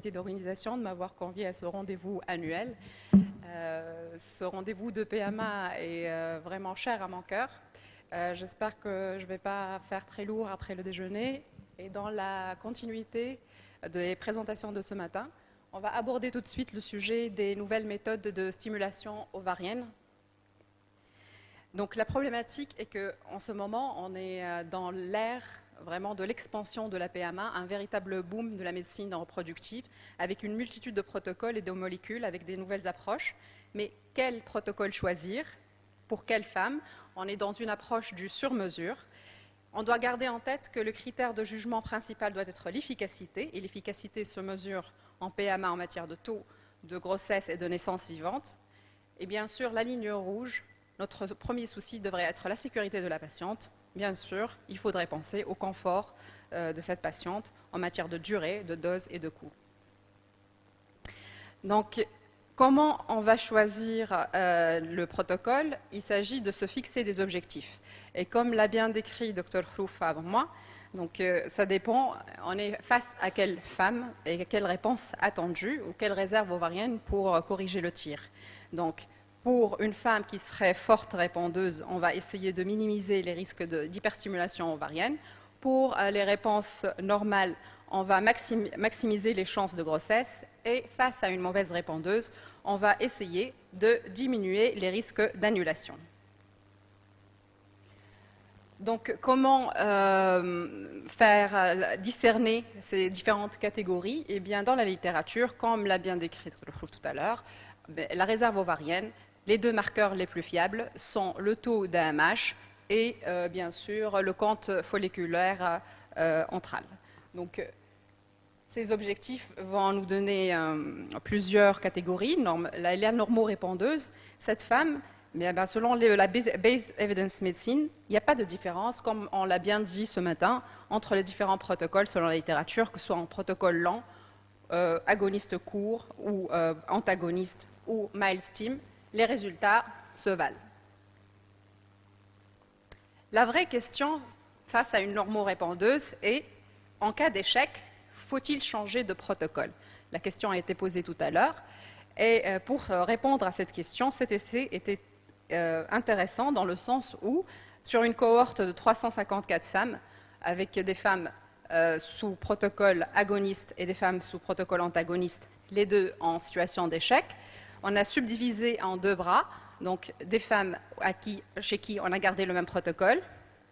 comité d'organisation de m'avoir convié à ce rendez-vous annuel. Ce rendez-vous de PMA est vraiment cher à mon cœur. J'espère que je ne vais pas faire très lourd après le déjeuner. Et dans la continuité des présentations de ce matin, on va aborder tout de suite le sujet des nouvelles méthodes de stimulation ovarienne. Donc la problématique est qu'en ce moment, on est dans l'ère vraiment de l'expansion de la PMA, un véritable boom de la médecine reproductive, avec une multitude de protocoles et de molécules, avec des nouvelles approches. Mais quel protocole choisir? Pour quelle femme? On est dans une approche du sur-mesure. On doit garder en tête que le critère de jugement principal doit être l'efficacité, et l'efficacité se mesure en PMA en matière de taux de grossesse et de naissance vivante. Et bien sûr, la ligne rouge, notre premier souci devrait être la sécurité de la patiente. Bien sûr, il faudrait penser au confort de cette patiente en matière de durée, de dose et de coût. Donc, comment on va choisir le protocole? Il s'agit de se fixer des objectifs. Et comme l'a bien décrit Dr Khrouf avant moi, donc ça dépend, on est face à quelle femme et quelle réponse attendue ou quelle réserve ovarienne pour corriger le tir. Donc, pour une femme qui serait forte répondeuse, on va essayer de minimiser les risques d'hyperstimulation ovarienne. Pour les réponses normales, on va maximiser les chances de grossesse. Et face à une mauvaise répondeuse, on va essayer de diminuer les risques d'annulation. Donc, comment faire discerner ces différentes catégories? Eh bien, dans la littérature, comme l'a bien décrit tout à l'heure, la réserve ovarienne, les deux marqueurs les plus fiables sont le taux d'AMH et bien sûr le compte folliculaire antral. Donc ces objectifs vont nous donner plusieurs catégories. La normo-répondeuse, cette femme, selon la Based Evidence Medicine, il n'y a pas de différence, comme on l'a bien dit ce matin, entre les différents protocoles selon la littérature, que ce soit en protocole lent, agoniste court ou antagoniste ou mild stim. Les résultats se valent. La vraie question face à une normo-répondeuse est, en cas d'échec, faut-il changer de protocole? La question a été posée tout à l'heure. Et pour répondre à cette question, cet essai était intéressant dans le sens où, sur une cohorte de 354 femmes, avec des femmes sous protocole agoniste et des femmes sous protocole antagoniste, les deux en situation d'échec, on a subdivisé en deux bras, donc des femmes chez qui on a gardé le même protocole.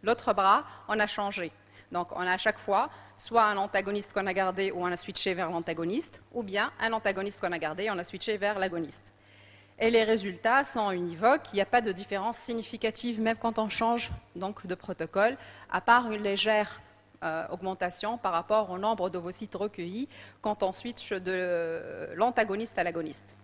L'autre bras, on a changé. Donc on a à chaque fois soit un antagoniste qu'on a gardé ou on a switché vers l'antagoniste, ou bien un antagoniste qu'on a gardé et on a switché vers l'agoniste. Et les résultats sont univoques, il n'y a pas de différence significative même quand on change donc, de protocole, à part une légère augmentation par rapport au nombre d'ovocytes recueillis quand on switch de l'antagoniste à l'agoniste.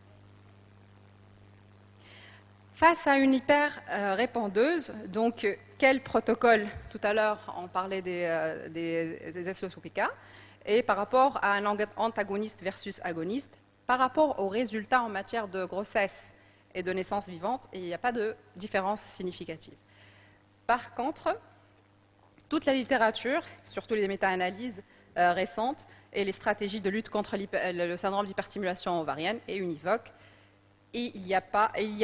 Face à une hyper-répondeuse, donc quel protocole? Tout à l'heure, on parlait des SOPK, et par rapport à un antagoniste versus agoniste, par rapport aux résultats en matière de grossesse et de naissance vivante, il n'y a pas de différence significative. Par contre, toute la littérature, surtout les méta-analyses récentes, et les stratégies de lutte contre le syndrome d'hyperstimulation ovarienne est univoque, et il y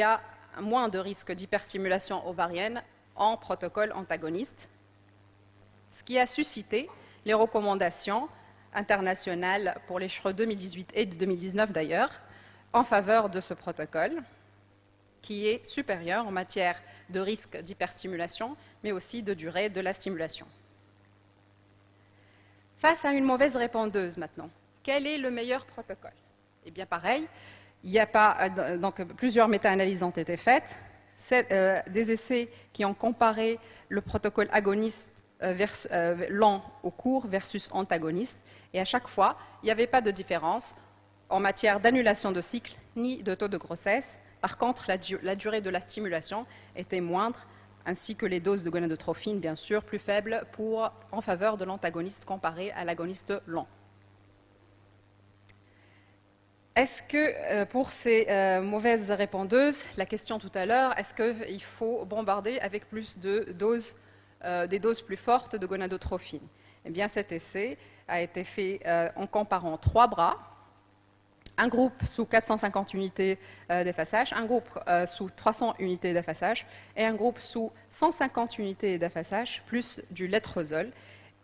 a moins de risques d'hyperstimulation ovarienne en protocole antagoniste, ce qui a suscité les recommandations internationales pour les CHRE 2018 et de 2019 d'ailleurs, en faveur de ce protocole, qui est supérieur en matière de risque d'hyperstimulation, mais aussi de durée de la stimulation. Face à une mauvaise répondeuse maintenant, quel est le meilleur protocole? Eh bien pareil, il n'y a pas, donc plusieurs méta-analyses ont été faites, des essais qui ont comparé le protocole agoniste lent au court versus antagoniste, et à chaque fois, il n'y avait pas de différence en matière d'annulation de cycle ni de taux de grossesse. Par contre, la durée de la stimulation était moindre, ainsi que les doses de gonadotrophine, bien sûr, plus faibles en faveur de l'antagoniste comparé à l'agoniste lent. Est-ce que pour ces mauvaises répondeuses, la question tout à l'heure, est-ce qu'il faut bombarder avec plus de doses, des doses plus fortes de gonadotrophine? Eh bien, cet essai a été fait en comparant 3 bras, un groupe sous 450 unités d'FSH, un groupe sous 300 unités d'FSH et un groupe sous 150 unités d'FSH plus du letrozole.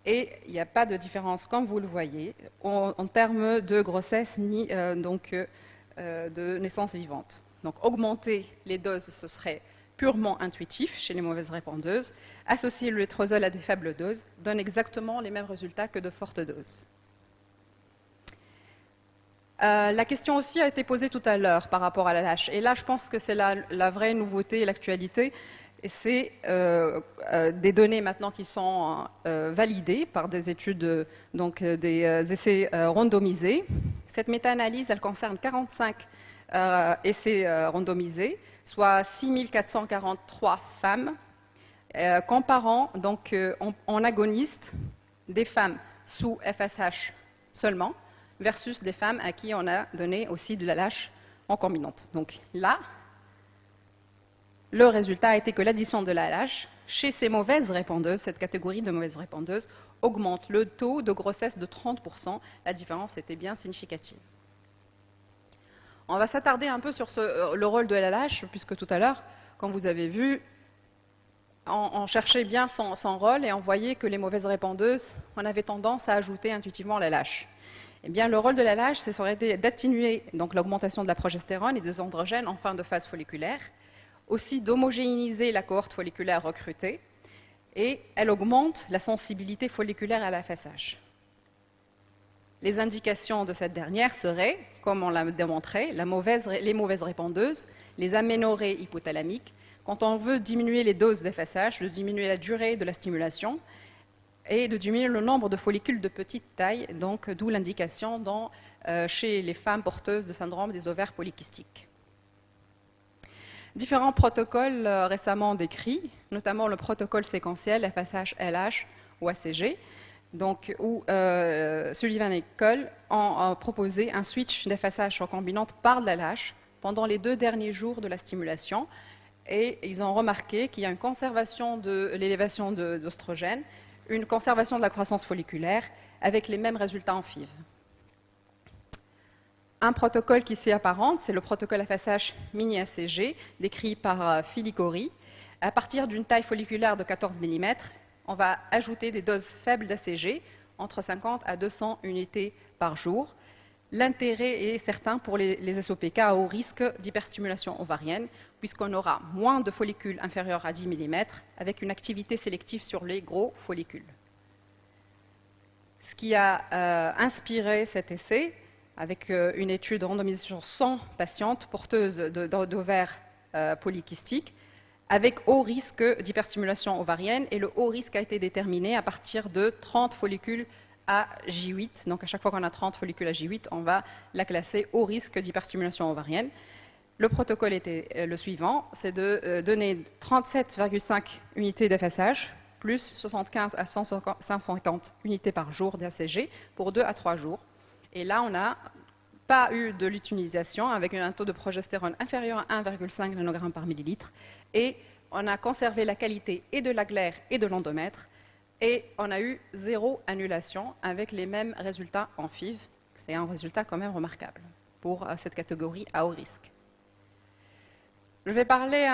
Et il n'y a pas de différence, comme vous le voyez, en termes de grossesse ni de naissance vivante. Donc augmenter les doses, ce serait purement intuitif chez les mauvaises répondeuses. Associer le letrozole à des faibles doses donne exactement les mêmes résultats que de fortes doses. La question aussi a été posée tout à l'heure par rapport à la LH. Et là, je pense que c'est la vraie nouveauté et l'actualité. Et c'est des données maintenant qui sont validées par des études, des essais randomisés. Cette méta-analyse, elle concerne 45 essais randomisés, soit 6443 femmes, comparant donc en agoniste des femmes sous FSH seulement, versus des femmes à qui on a donné aussi de la LH en combinante. Donc là, le résultat a été que l'addition de la LH chez ces mauvaises répondeuses, cette catégorie de mauvaises répondeuses, augmente le taux de grossesse de 30%. La différence était bien significative. On va s'attarder un peu sur le rôle de la LH, puisque tout à l'heure, comme vous avez vu, on cherchait bien son rôle et on voyait que les mauvaises répondeuses, on avait tendance à ajouter intuitivement la LH. Eh bien, le rôle de la LH, ça aurait été d'atténuer l'augmentation de la progestérone et des androgènes en fin de phase folliculaire, aussi d'homogénéiser la cohorte folliculaire recrutée, et elle augmente la sensibilité folliculaire à la FSH. Les indications de cette dernière seraient, comme on l'a démontré, les mauvaises répondeuses, les aménorrhées hypothalamiques, quand on veut diminuer les doses d'FSH, de diminuer la durée de la stimulation, et de diminuer le nombre de follicules de petite taille, donc d'où l'indication chez les femmes porteuses de syndrome des ovaires polykystiques. Différents protocoles récemment décrits, notamment le protocole séquentiel FSH-LH ou ACG, où Sullivan et Cole ont proposé un switch d'FSH recombinante par la LH pendant les 2 derniers jours de la stimulation, et ils ont remarqué qu'il y a une conservation de l'élévation d'oestrogène, une conservation de la croissance folliculaire avec les mêmes résultats en FIV. Un protocole qui s'y apparente, c'est le protocole FSH mini-ACG, décrit par Filicori. À partir d'une taille folliculaire de 14 mm, on va ajouter des doses faibles d'ACG, entre 50 à 200 unités par jour. L'intérêt est certain pour les SOPK à haut risque d'hyperstimulation ovarienne, puisqu'on aura moins de follicules inférieurs à 10 mm, avec une activité sélective sur les gros follicules. Ce qui a inspiré cet essai, avec une étude randomisée sur 100 patientes porteuses d'ovaires polykystiques, avec haut risque d'hyperstimulation ovarienne, et le haut risque a été déterminé à partir de 30 follicules à J8. Donc à chaque fois qu'on a 30 follicules à J8, on va la classer haut risque d'hyperstimulation ovarienne. Le protocole était le suivant, c'est de donner 37,5 unités d'FSH, plus 75 à 550 unités par jour d'ACG pour 2 à 3 jours. Et là, on n'a pas eu de l'utilisation avec un taux de progestérone inférieur à 1,5 nanogramme par millilitre. Et on a conservé la qualité et de la glaire et de l'endomètre. Et on a eu 0 annulation avec les mêmes résultats en FIV. C'est un résultat quand même remarquable pour cette catégorie à haut risque. Je vais parler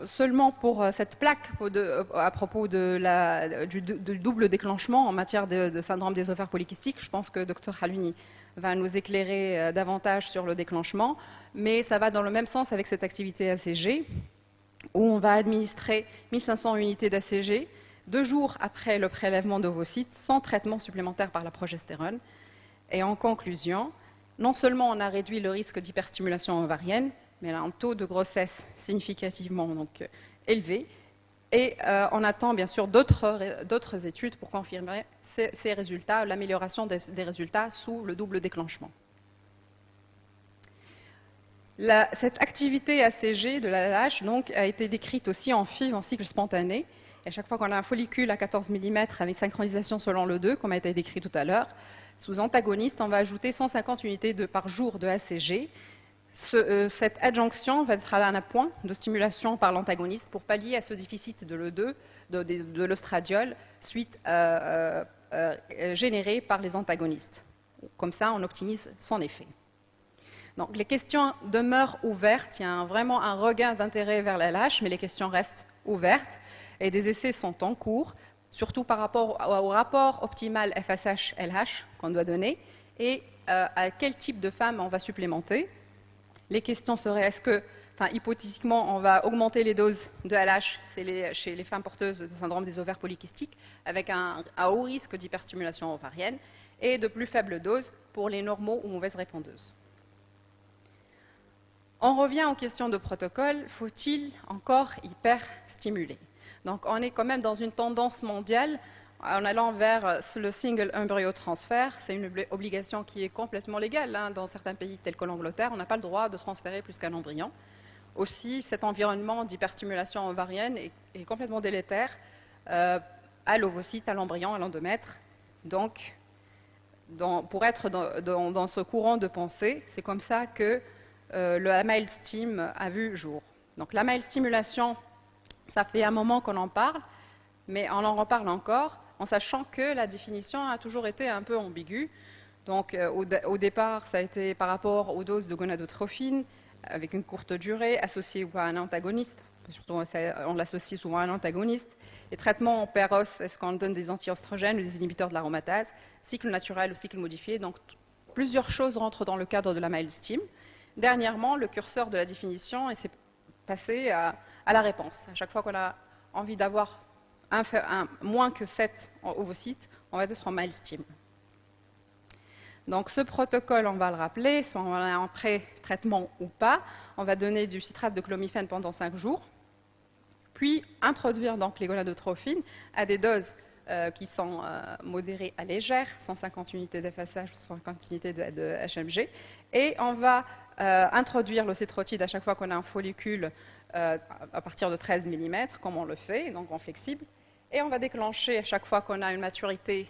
seulement pour cette plaque à propos du double déclenchement en matière de syndrome des ovaires polykystiques. Je pense que Dr Haluni va nous éclairer davantage sur le déclenchement, mais ça va dans le même sens avec cette activité ACG, où on va administrer 1500 unités d'ACG 2 jours après le prélèvement d'ovocytes, sans traitement supplémentaire par la progestérone. Et en conclusion, non seulement on a réduit le risque d'hyperstimulation ovarienne, mais elle a un taux de grossesse significativement élevé. Et on attend bien sûr d'autres études pour confirmer ces résultats, l'amélioration des résultats sous le double déclenchement. Cette activité ACG de la LH a été décrite aussi en FIV, en cycle spontané. Et à chaque fois qu'on a un follicule à 14 mm avec synchronisation selon le 2, comme a été décrit tout à l'heure, sous antagoniste, on va ajouter 150 unités par jour de ACG. Cette adjonction va être à un point de stimulation par l'antagoniste pour pallier à ce déficit de l'E2, de l'ostradiol, généré par les antagonistes. Comme ça, on optimise son effet. Donc les questions demeurent ouvertes, il y a vraiment un regain d'intérêt vers la LH, mais les questions restent ouvertes et des essais sont en cours, surtout par rapport au rapport optimal FSH-LH qu'on doit donner et à quel type de femmes on va supplémenter. Les questions seraient, est-ce que, hypothétiquement, on va augmenter les doses de LH chez les femmes porteuses de syndrome des ovaires polykystiques avec un haut risque d'hyperstimulation ovarienne et de plus faibles doses pour les normaux ou mauvaises répondeuses. On revient aux questions de protocole, faut-il encore hyperstimuler? Donc on est quand même dans une tendance mondiale en allant vers le single embryo transfert. C'est une obligation qui est complètement légale dans certains pays tels que l'Angleterre. On n'a pas le droit de transférer plus qu'un embryon. Aussi, cet environnement d'hyperstimulation ovarienne est complètement délétère à l'ovocyte, à l'embryon, à l'endomètre. Donc, pour être dans ce courant de pensée, c'est comme ça que le male stim a vu jour. Donc la male stimulation, ça fait un moment qu'on en parle, mais on en reparle encore, en sachant que la définition a toujours été un peu ambiguë. Donc au départ, ça a été par rapport aux doses de gonadotrophine, avec une courte durée, associée à un antagoniste, surtout on l'associe souvent à un antagoniste. Les traitements en PEROS, est-ce qu'on donne des anti-oestrogènes ou des inhibiteurs de l'aromatase, cycle naturel ou cycle modifié, donc plusieurs choses rentrent dans le cadre de la male stim. Dernièrement, le curseur de la définition s'est passé à la réponse. À chaque fois qu'on a envie d'avoir moins que 7 ovocytes, on va être en male stim. Donc ce protocole, on va le rappeler, soit on a un pré-traitement ou pas, on va donner du citrate de clomiphène pendant 5 jours, puis introduire donc les gonadotrophines à des doses qui sont modérées à légères, 150 unités d'FSH, 150 unités de HMG, et on va introduire l'océtrotide à chaque fois qu'on a un follicule à partir de 13 mm, comme on le fait, donc en flexible, et on va déclencher à chaque fois qu'on a une maturité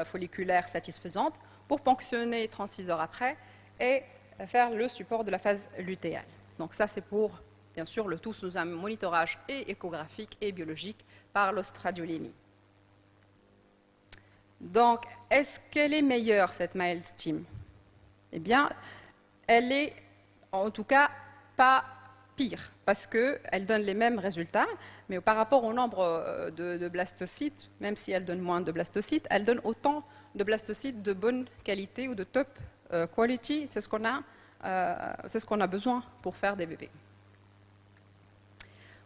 folliculaire satisfaisante pour ponctionner 36 heures après et faire le support de la phase lutéale. Donc ça, c'est pour, bien sûr, le tout sous un monitorage et échographique et biologique par l'ostradiolèmie. Donc, est-ce qu'elle est meilleure, cette male stim? Eh bien, elle est en tout cas pas pire, parce qu'elle donne les mêmes résultats, mais par rapport au nombre de blastocytes, même si elle donne moins de blastocytes, elle donne autant de blastocytes de bonne qualité ou de top quality. C'est ce qu'on a besoin pour faire des bébés.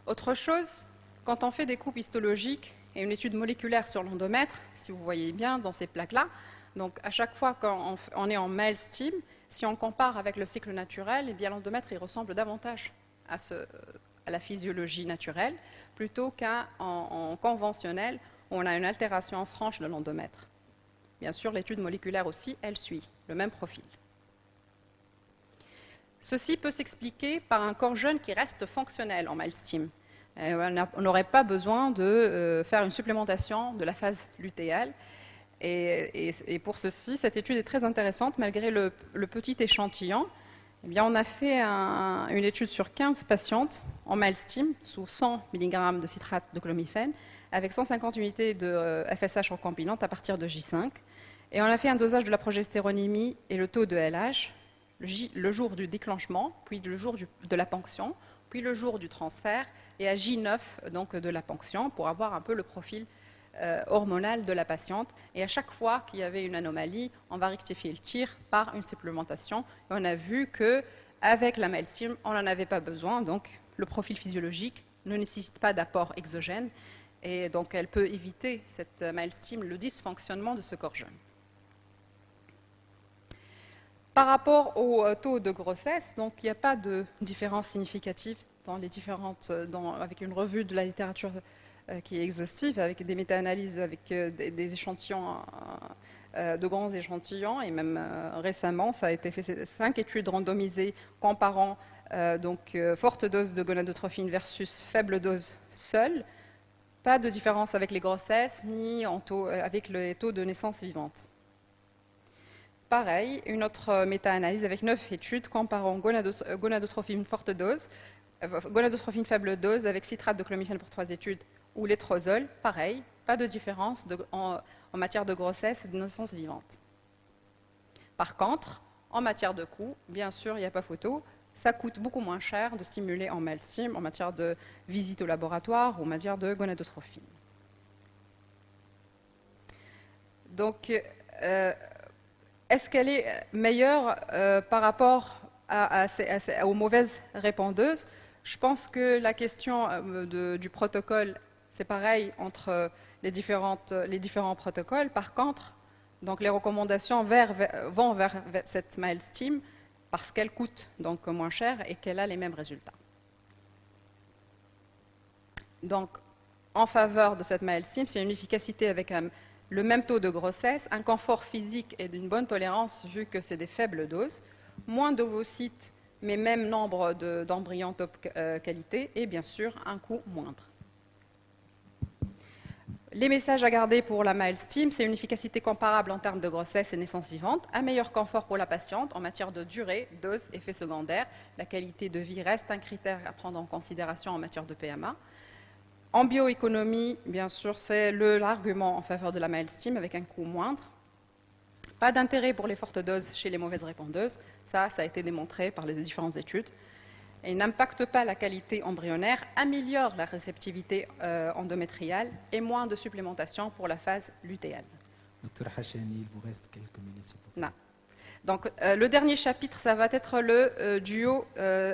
Autre chose, quand on fait des coupes histologiques et une étude moléculaire sur l'endomètre, si vous voyez bien dans ces plaques-là, donc à chaque fois qu'on est en male stim, si on compare avec le cycle naturel, eh bien l'endomètre il ressemble davantage à la physiologie naturelle plutôt qu'en conventionnel où on a une altération franche de l'endomètre. Bien sûr, l'étude moléculaire aussi, elle suit le même profil. Ceci peut s'expliquer par un corps jeune qui reste fonctionnel en male stim. On n'aurait pas besoin de faire une supplémentation de la phase lutéale. Et pour ceci, cette étude est très intéressante malgré le petit échantillon. Eh bien, on a fait une étude sur 15 patientes en male stim sous 100 mg de citrate de clomiphène avec 150 unités de FSH recombinante à partir de J5. Et on a fait un dosage de la progestéronémie et le taux de LH le jour du déclenchement, puis le jour de la ponction, puis le jour du transfert et à J9 donc, de la ponction pour avoir un peu le profil hormonal de la patiente. Et à chaque fois qu'il y avait une anomalie, on va rectifier le tir par une supplémentation. Et on a vu qu'avec la male stim, on n'en avait pas besoin. Donc le profil physiologique ne nécessite pas d'apport exogène. Et donc elle peut éviter, cette male stim, le dysfonctionnement de ce corps jeune. Par rapport au taux de grossesse, donc il n'y a pas de différence significative dans les différentes, avec une revue de la littérature qui est exhaustive, avec des méta-analyses, avec des échantillons, de grands échantillons, et même récemment, ça a été fait 5 études randomisées comparant forte dose de gonadotrophine versus faible dose seule. Pas de différence avec les grossesses, ni avec les taux de naissance vivante. Pareil, une autre méta-analyse avec 9 études comparant gonadotrophine forte dose, gonadotrophine faible dose avec citrate de clomiphène pour 3 études ou létrozole, pareil, pas de différence en matière de grossesse et de naissance vivante. Par contre, En matière de coût, bien sûr, il n'y a pas photo. Ça coûte beaucoup moins cher de stimuler en MailStim en matière de visite au laboratoire ou en matière de gonadotrophine. Donc, est-ce qu'elle est meilleure par rapport aux mauvaises répondeuses? Je pense que la question du protocole, c'est pareil entre les différents protocoles. Par contre, donc les recommandations vont vers cette MailStim parce qu'elle coûte donc moins cher et qu'elle a les mêmes résultats. Donc, en faveur de cette MailStim, c'est une efficacité avec le même taux de grossesse, un confort physique et d'une bonne tolérance vu que c'est des faibles doses, moins d'ovocytes mais même nombre d'embryons top qualité et bien sûr un coût moindre. Les messages à garder pour la MailStim, c'est une efficacité comparable en termes de grossesse et naissance vivante, un meilleur confort pour la patiente en matière de durée, dose, effets secondaires. La qualité de vie reste un critère à prendre en considération en matière de PMA. En bioéconomie, bien sûr, c'est l'argument en faveur de la MailStim avec un coût moindre. Pas d'intérêt pour les fortes doses chez les mauvaises répondeuses, ça a été démontré par les différentes études. Et n'impacte pas la qualité embryonnaire, améliore la réceptivité endométriale et moins de supplémentation pour la phase lutéale. Docteur Hachani, il vous reste quelques minutes. Non. Donc, le dernier chapitre, ça va être le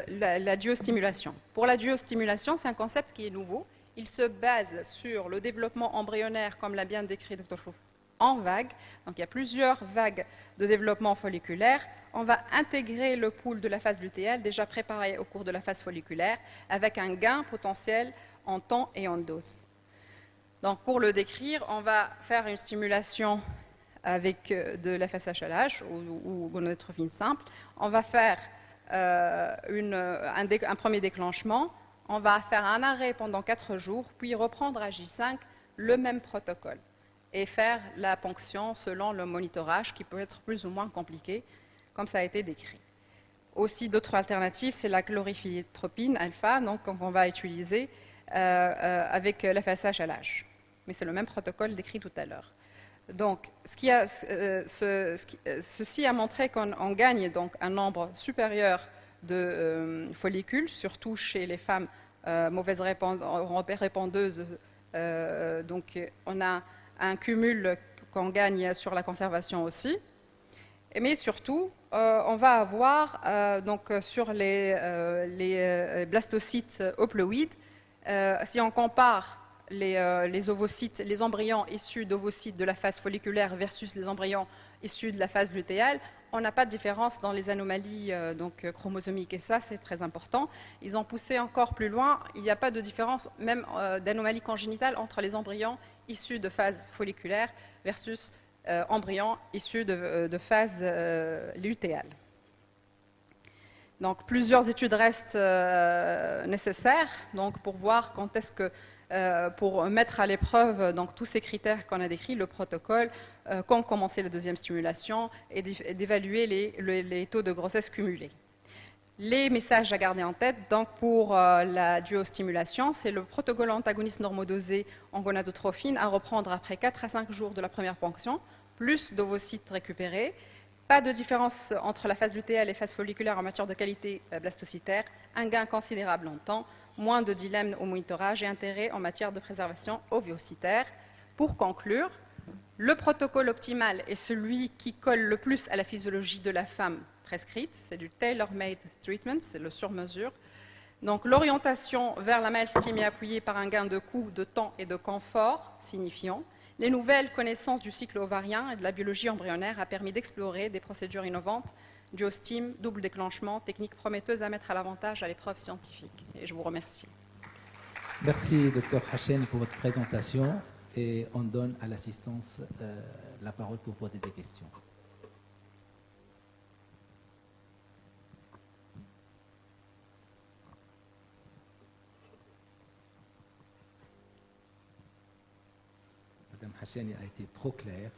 la duostimulation. Pour la duostimulation, c'est un concept qui est nouveau. Il se base sur le développement embryonnaire, comme l'a bien décrit Dr. Chouf, en vagues. Donc, il y a plusieurs vagues de développement folliculaire. On va intégrer le pool de la phase lutéale, déjà préparé au cours de la phase folliculaire, avec un gain potentiel en temps et en dose. Donc, pour le décrire, on va faire une stimulation avec de la FSH-LH ou gonadotrophine simple. On va faire un premier déclenchement. On va faire un arrêt pendant 4 jours, puis reprendre à J5 le même protocole et faire la ponction selon le monitorage qui peut être plus ou moins compliqué, comme ça a été décrit. Aussi, d'autres alternatives, c'est la chlorphyllietropine alpha, donc qu'on va utiliser avec la FSH-LH. Mais c'est le même protocole décrit tout à l'heure. Donc, ceci a montré qu'on gagne donc un nombre supérieur de follicules, surtout chez les femmes mauvaises répondeuses. Donc, on a un cumul qu'on gagne sur la conservation aussi. Mais surtout, on va avoir donc sur les blastocytes haploïdes, si on compare les ovocytes, les embryons issus d'ovocytes de la phase folliculaire versus les embryons issus de la phase lutéale, on n'a pas de différence dans les anomalies donc, chromosomiques. Et ça, c'est très important. Ils ont poussé encore plus loin. Il n'y a pas de différence, même d'anomalie congénitale, entre les embryons issus de phase folliculaire versus embryons issus de phase lutéale. Donc, plusieurs études restent nécessaires donc, pour voir quand est-ce que pour mettre à l'épreuve donc, tous ces critères qu'on a décrits, le protocole, quand commencer la deuxième stimulation et d'évaluer les taux de grossesse cumulés. Les messages à garder en tête, donc pour la duostimulation, c'est le protocole antagoniste normodosé en gonadotrophine à reprendre après 4 à 5 jours de la première ponction, plus d'ovocytes récupérés. Pas de différence entre la phase lutéale et la phase folliculaire en matière de qualité blastocytaire, un gain considérable en temps, moins de dilemme au monitorage et intérêt en matière de préservation ovocytaire. Pour conclure, le protocole optimal est celui qui colle le plus à la physiologie de la femme prescrite, c'est du tailor-made treatment, c'est le sur-mesure. Donc l'orientation vers la MailStim est appuyée par un gain de coût, de temps et de confort signifiant. Les nouvelles connaissances du cycle ovarien et de la biologie embryonnaire a permis d'explorer des procédures innovantes, duostim, double déclenchement, technique prometteuse à mettre à l'avantage à l'épreuve scientifique. Et je vous remercie. Merci, Dr Hachani, pour votre présentation. Et on donne à l'assistance la parole pour poser des questions. Madame Hachani a été trop claire.